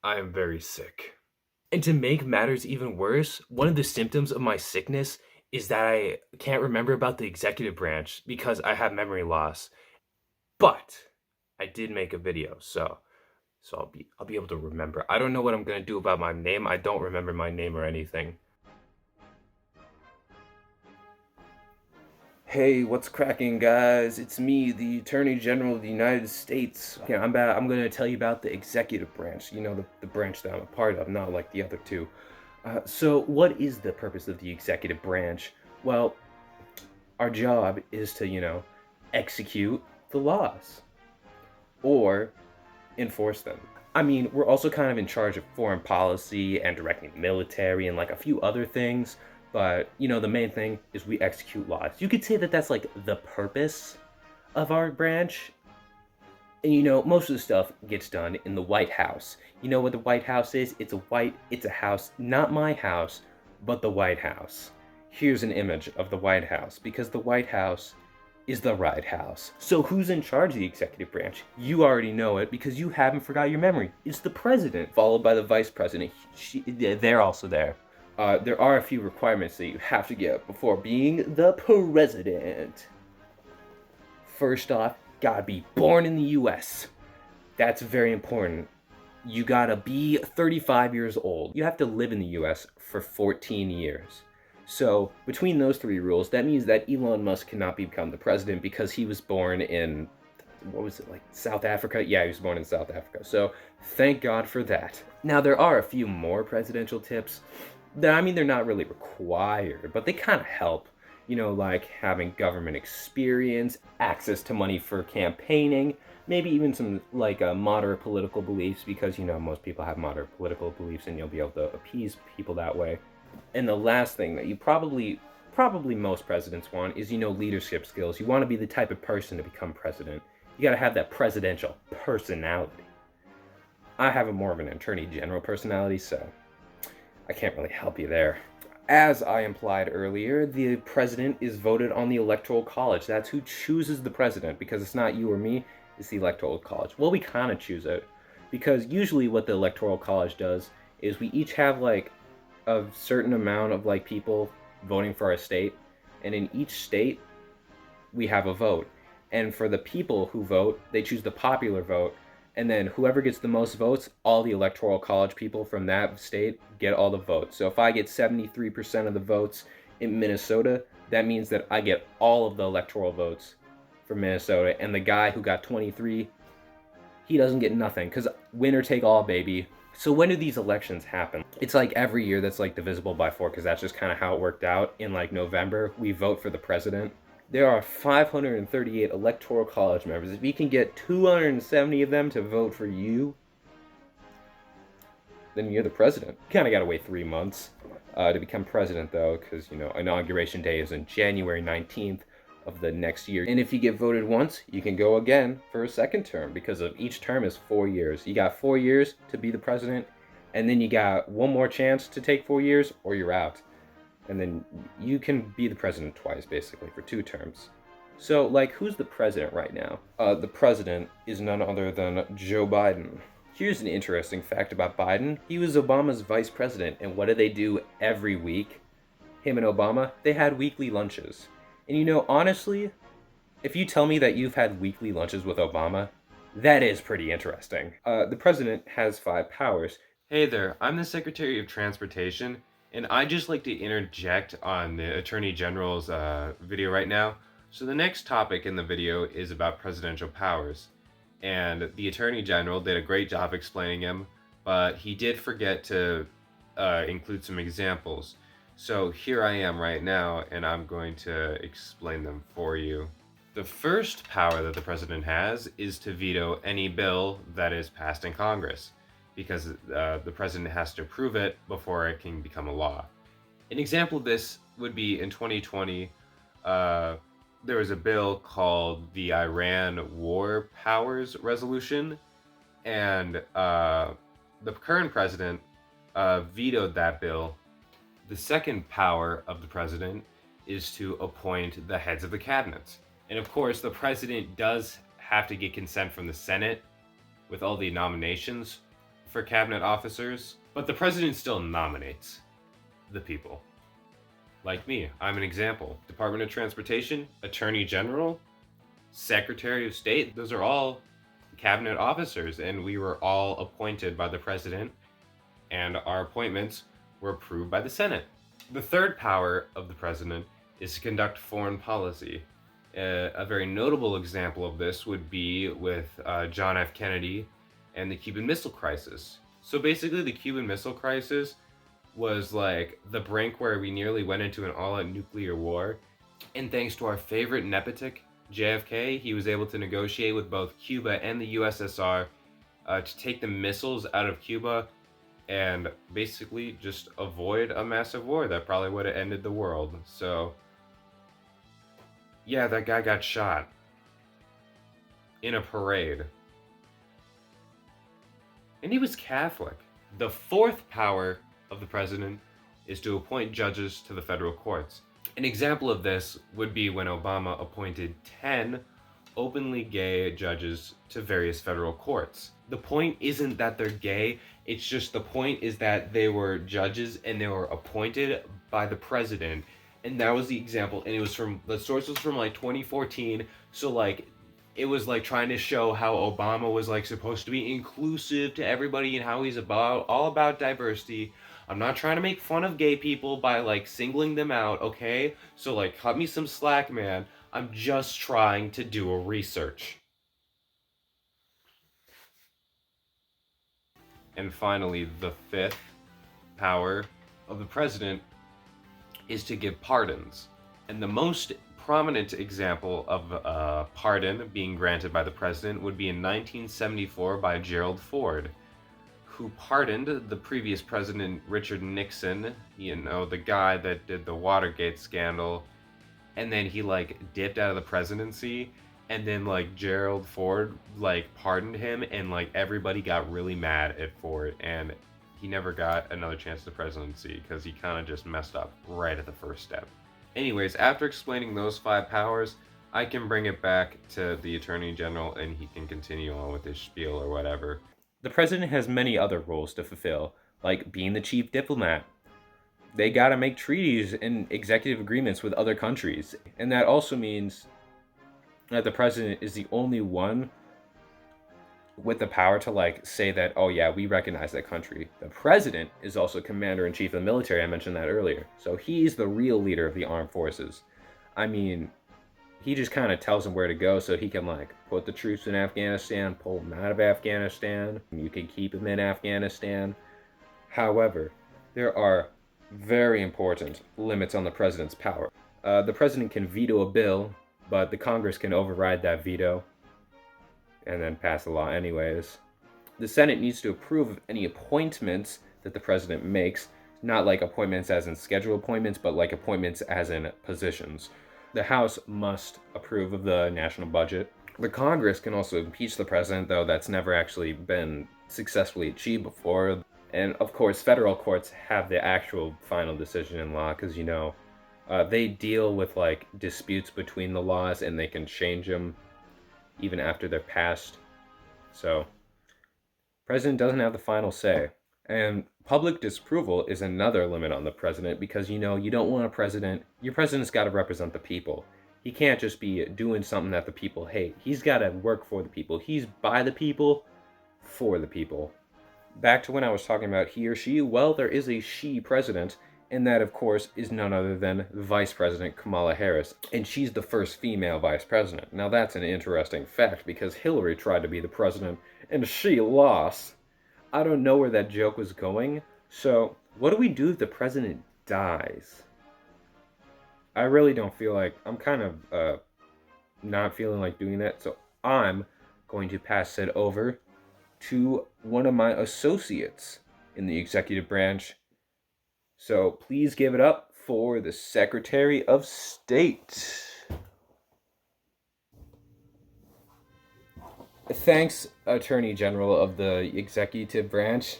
I am very sick. And to make matters even worse, one of the symptoms of my sickness is that I can't remember about the executive branch because I have memory loss. But I did make a video, so I'll be able to remember. I don't know what I'm gonna do about my name. I don't remember my name or anything. Hey, what's cracking, guys? It's me, the Attorney General of the United States. Okay, I'm gonna tell you about the executive branch. You know, the branch that I'm a part of, not like the other two. So, what is the purpose of the executive branch? Well, our job is to, execute the laws or enforce them. I mean, we're also kind of in charge of foreign policy and directing the military and like a few other things, but the main thing is we execute laws. You could say that that's like the purpose of our branch. And most of the stuff gets done in the White House. You know what the White House is? It's a house, not my house, but the White House. Here's an image of the White House because the White House is the right house. So who's in charge of the executive branch? You already know it because you haven't forgot your memory. It's the president, followed by the vice president. They're also there. There are a few requirements that you have to get before being the president. First off, gotta be born in the US. That's very important. You gotta be 35 years old. You have to live in the US for 14 years. So, between those three rules, that means that Elon Musk cannot become the president because he was born in, what was it, like South Africa? Yeah, he was born in South Africa. So, thank God for that. Now, there are a few more presidential tips. I mean, they're not really required, but they kind of help. Like having government experience, access to money for campaigning, maybe even some like moderate political beliefs because most people have moderate political beliefs and you'll be able to appease people that way. And the last thing that you probably most presidents want is leadership skills. You want to be the type of person to become president. You got to have that presidential personality. I have a more of an attorney general personality, so I can't really help you there. As I implied earlier, the president is voted on the Electoral College. That's who chooses the president because it's not you or me, it's the Electoral College. Well, we kind of choose it because usually what the Electoral College does is we each have like a certain amount of like people voting for our state, and in each state we have a vote. And for the people who vote, they choose the popular vote, and then whoever gets the most votes, all the electoral college people from that state get all the votes. So if I get 73% of the votes in Minnesota, that means that I get all of the electoral votes for Minnesota, and the guy who got 23, he doesn't get nothing because winner take all, baby. So when do these elections happen? It's like every year that's like divisible by 4 because that's just kind of how it worked out. In like November, we vote for the president. There are 538 electoral college members. If you can get 270 of them to vote for you, then you're the president. You kind of got to wait 3 months to become president, though, because inauguration day is on January 19th of the next year. And if you get voted once, you can go again for a second term because of each term is 4 years. You got 4 years to be the president, and then you got one more chance to take 4 years, or you're out. And then you can be the president twice, basically, for 2 terms. So, like, who's the president right now? The president is none other than Joe Biden. Here's an interesting fact about Biden. He was Obama's vice president, and what did they do every week? Him and Obama, they had weekly lunches. And honestly, if you tell me that you've had weekly lunches with Obama, that is pretty interesting. The president has 5 powers. Hey there, I'm the Secretary of Transportation, and I'd just like to interject on the Attorney General's video right now. So the next topic in the video is about presidential powers, and the Attorney General did a great job explaining him, but he did forget to include some examples. So here I am right now, and I'm going to explain them for you. The first power that the president has is to veto any bill that is passed in Congress, because the president has to approve it before it can become a law. An example of this would be in 2020, there was a bill called the Iran War Powers Resolution, and the current president vetoed that bill. The second power of the president is to appoint the heads of the cabinet. And of course, the president does have to get consent from the Senate with all the nominations for cabinet officers, but the president still nominates the people. Like me, I'm an example. Department of Transportation, Attorney General, Secretary of State, those are all cabinet officers, and we were all appointed by the president, and our appointments were approved by the Senate. The third power of the president is to conduct foreign policy. A very notable example of this would be with John F. Kennedy and the Cuban Missile Crisis. So basically, the Cuban Missile Crisis was like the brink where we nearly went into an all-out nuclear war. And thanks to our favorite nepotic, JFK, he was able to negotiate with both Cuba and the USSR to take the missiles out of Cuba and basically just avoid a massive war that probably would have ended the world. So yeah, that guy got shot in a parade. And he was Catholic. The fourth power of the president is to appoint judges to the federal courts. An example of this would be when Obama appointed 10 openly gay judges to various federal courts. The point isn't that they're gay, it's just the point is that they were judges and they were appointed by the president. And that was the example, and it was from, the source was from like 2014, so like, it was like trying to show how Obama was like supposed to be inclusive to everybody and how he's all about diversity. I'm not trying to make fun of gay people by like singling them out, okay? So like, cut me some slack, man. I'm just trying to do a research. And finally, the fifth power of the president is to give pardons. And the most prominent example of a pardon being granted by the president would be in 1974 by Gerald Ford, who pardoned the previous president, Richard Nixon, you know, the guy that did the Watergate scandal, and then he like dipped out of the presidency, and then like Gerald Ford like pardoned him, and like everybody got really mad at Ford, and he never got another chance at the presidency because he kind of just messed up right at the first step. Anyways, after explaining those 5 powers, I can bring it back to the Attorney General and he can continue on with his spiel or whatever. The president has many other roles to fulfill, like being the chief diplomat. They gotta make treaties and executive agreements with other countries. And that also means that the president is the only one with the power to like say that, oh yeah, we recognize that country. The president is also commander-in-chief of the military. I mentioned that earlier. So he's the real leader of the armed forces. I mean, he just kind of tells them where to go so he can like put the troops in Afghanistan, pull them out of Afghanistan. You can keep them in Afghanistan. However, there are very important limits on the president's power. The president can veto a bill, but the Congress can override that veto and then pass the law anyways. The Senate needs to approve of any appointments that the president makes, not like appointments as in scheduled appointments, but like appointments as in positions. The House must approve of the national budget. The Congress can also impeach the president, though that's never actually been successfully achieved before. And of course, federal courts have the actual final decision in law because, you know, they deal with like disputes between the laws and they can change them even after they're passed. So, president doesn't have the final say. And public disapproval is another limit on the president because, you know, you don't want a president, your president's got to represent the people. He can't just be doing something that the people hate. He's got to work for the people. He's by the people, for the people. Back to when I was talking about he or she, well, there is a she president, and that, of course, is none other than Vice President Kamala Harris. And she's the first female vice president. Now, that's an interesting fact because Hillary tried to be the president, and she lost. I don't know where that joke was going. So, what do we do if the president dies? I really don't feel like, I'm kind of not feeling like doing that. So, I'm going to pass it over to one of my associates in the executive branch. So please give it up for the Secretary of State. Thanks, Attorney General of the executive branch.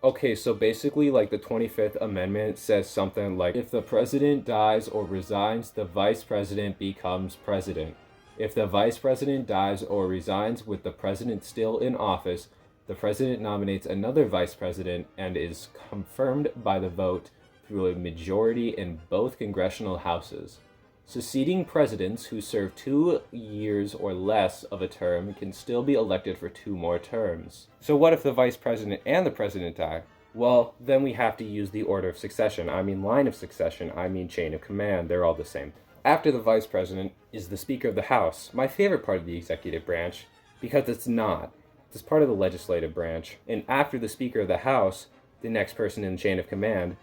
Okay, so basically, like the 25th Amendment says something like, if the president dies or resigns, the vice president becomes president. If the vice president dies or resigns with the president still in office, The president nominates another vice president and is confirmed by the vote through a majority in both congressional houses. Succeeding presidents who serve 2 years or less of a term can still be elected for 2 more terms. So what if the vice president and the president die? Well, then we have to use the order of succession. I mean line of succession, I mean chain of command, they're all the same. After the vice president is the Speaker of the House, my favorite part of the executive branch, because it's not. It's part of the legislative branch. And after the Speaker of the House, the next person in the chain of command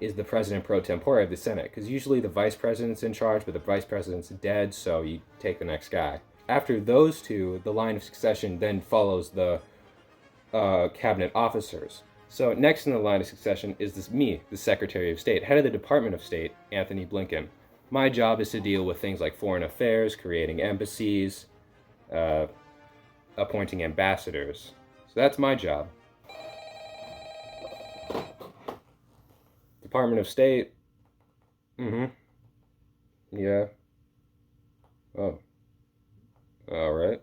is the President pro tempore of the Senate, because usually the vice president's in charge, but the vice president's dead, so you take the next guy. After those two, the line of succession then follows the cabinet officers. So next in the line of succession is me, the Secretary of State, head of the Department of State, Anthony Blinken. My job is to deal with things like foreign affairs, creating embassies, appointing ambassadors. So that's my job. Department of State. Yeah. Oh. Alright.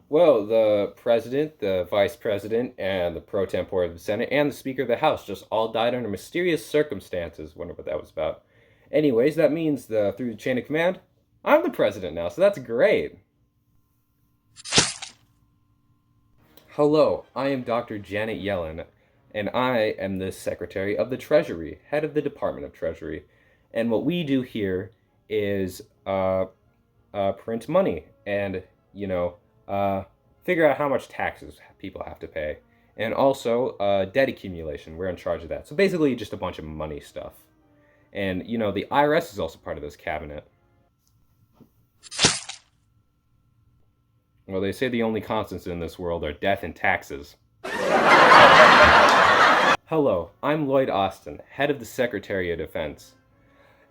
Well, the president, the vice president, and the pro tempore of the Senate, and the Speaker of the House just all died under mysterious circumstances. Wonder what that was about. Anyways, that means through the chain of command, I'm the president now, so that's great. Hello, I am Dr. Janet Yellen, and I am the Secretary of the Treasury, head of the Department of Treasury. And what we do here is print money and, figure out how much taxes people have to pay. And also debt accumulation. We're in charge of that. So basically just a bunch of money stuff. And, the IRS is also part of this cabinet. Well, they say the only constants in this world are death and taxes. Hello, I'm Lloyd Austin, head of the Secretary of Defense.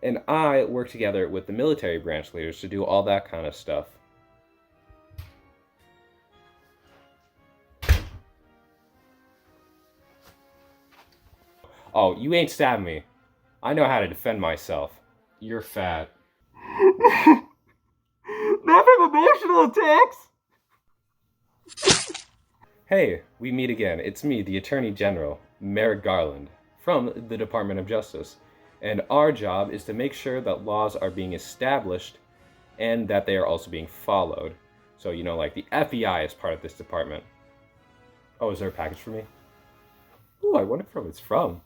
And I work together with the military branch leaders to do all that kind of stuff. Oh, you ain't stabbing me. I know how to defend myself. You're fat. Not from emotional attacks! Hey, we meet again. It's me, the Attorney General, Merrick Garland, from the Department of Justice. And our job is to make sure that laws are being established and that they are also being followed. So, like the FBI is part of this department. Oh, is there a package for me? Ooh, I wonder where it's from.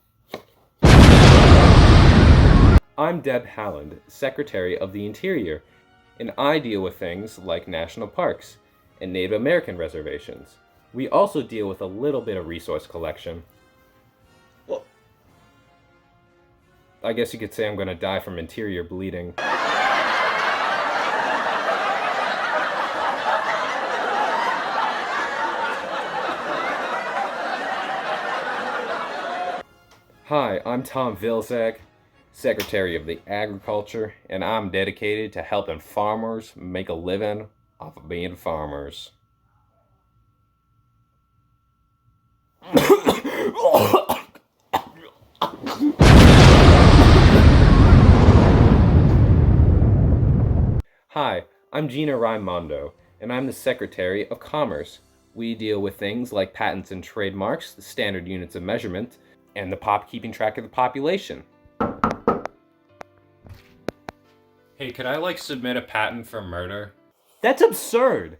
I'm Deb Haaland, Secretary of the Interior, and I deal with things like national parks and Native American reservations. We also deal with a little bit of resource collection. Well, I guess you could say I'm gonna die from interior bleeding. Hi, I'm Tom Vilsack, Secretary of the Agriculture, and I'm dedicated to helping farmers make a living off of being farmers. Hi, I'm Gina Raimondo, and I'm the Secretary of Commerce. We deal with things like patents and trademarks, the standard units of measurement, and keeping track of the population. Hey, could I submit a patent for murder? That's absurd!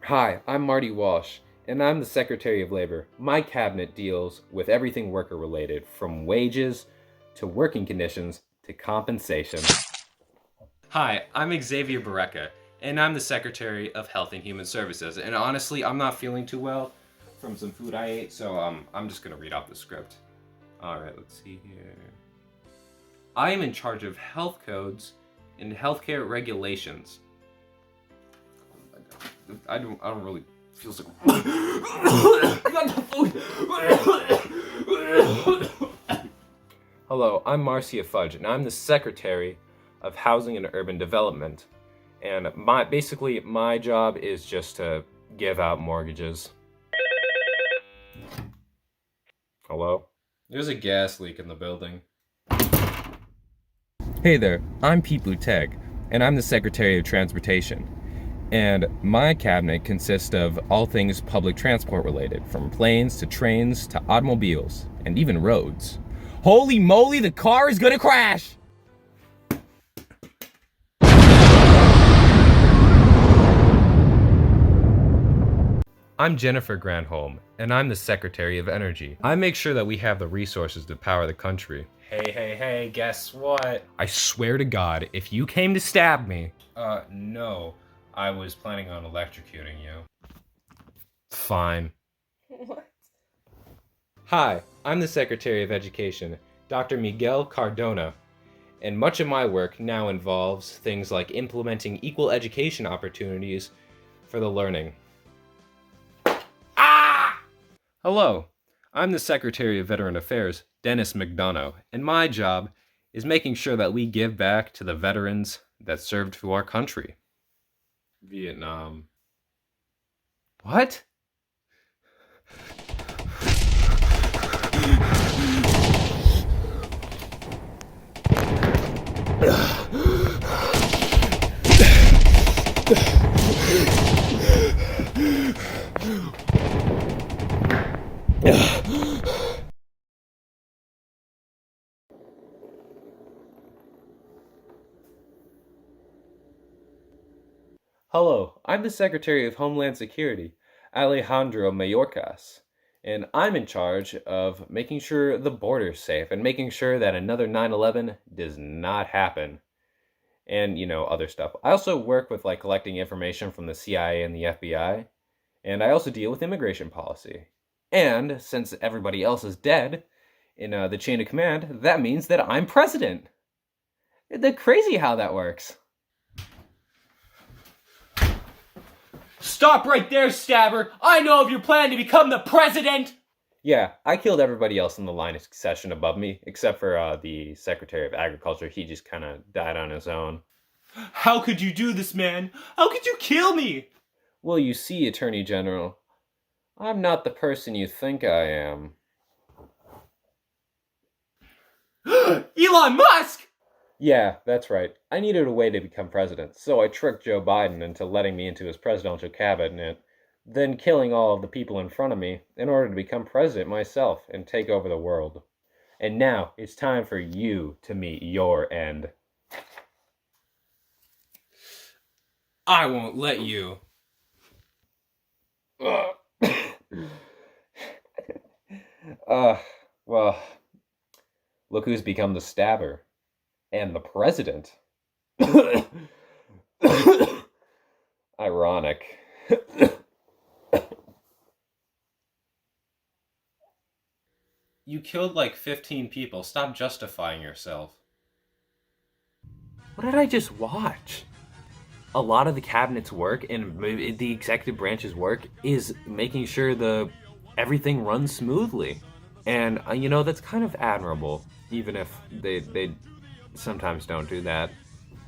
Hi, I'm Marty Walsh, and I'm the Secretary of Labor. My cabinet deals with everything worker related, from wages to working conditions to compensation. Hi, I'm Xavier Barreca, and I'm the Secretary of Health and Human Services. And honestly, I'm not feeling too well from some food I ate, so I'm just gonna read off the script. Alright, let's see here. I am in charge of health codes and healthcare regulations. I don't really feel so. Hello, I'm Marcia Fudge, and I'm the Secretary of Housing and Urban Development. And my job is just to give out mortgages. Hello? There's a gas leak in the building. Hey there, I'm Pete Buteg, and I'm the Secretary of Transportation. And my cabinet consists of all things public transport related, from planes to trains to automobiles, and even roads. Holy moly, the car is gonna crash! I'm Jennifer Granholm, and I'm the Secretary of Energy. I make sure that we have the resources to power the country. Hey, guess what? I swear to God, if you came to stab me... no. I was planning on electrocuting you. Fine. What? Hi, I'm the Secretary of Education, Dr. Miguel Cardona, and much of my work now involves things like implementing equal education opportunities for the learning. Hello, I'm the Secretary of Veteran Affairs, Dennis McDonough, and my job is making sure that we give back to the veterans that served for our country. Vietnam. What? Hello, I'm the Secretary of Homeland Security, Alejandro Mayorkas, and I'm in charge of making sure the border's safe and making sure that another 9/11 does not happen. And, other stuff. I also work with, collecting information from the CIA and the FBI, and I also deal with immigration policy. And, since everybody else is dead in the chain of command, that means that I'm president. It's crazy how that works. Stop right there, Stabber! I know of your plan to become the president! Yeah, I killed everybody else in the line of succession above me, except for the Secretary of Agriculture. He just kind of died on his own. How could you do this, man? How could you kill me? Well, you see, Attorney General, I'm not the person you think I am. Elon Musk! Yeah, that's right. I needed a way to become president, so I tricked Joe Biden into letting me into his presidential cabinet, then killing all of the people in front of me in order to become president myself and take over the world. And now it's time for you to meet your end. I won't let you. Well, look who's become the stabber. And the president. Ironic. You killed like 15 people. Stop justifying yourself. What did I just watch? A lot of the cabinet's work and the executive branch's work is making sure everything runs smoothly. And, that's kind of admirable, even if they sometimes don't do that.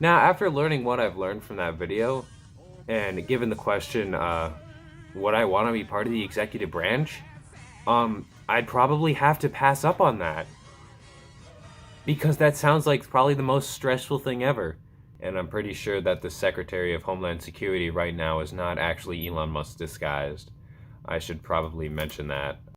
Now, after learning what I've learned from that video, and given the question, would I want to be part of the executive branch? I'd probably have to pass up on that. Because that sounds like probably the most stressful thing ever. And I'm pretty sure that the Secretary of Homeland Security right now is not actually Elon Musk disguised. I should probably mention that.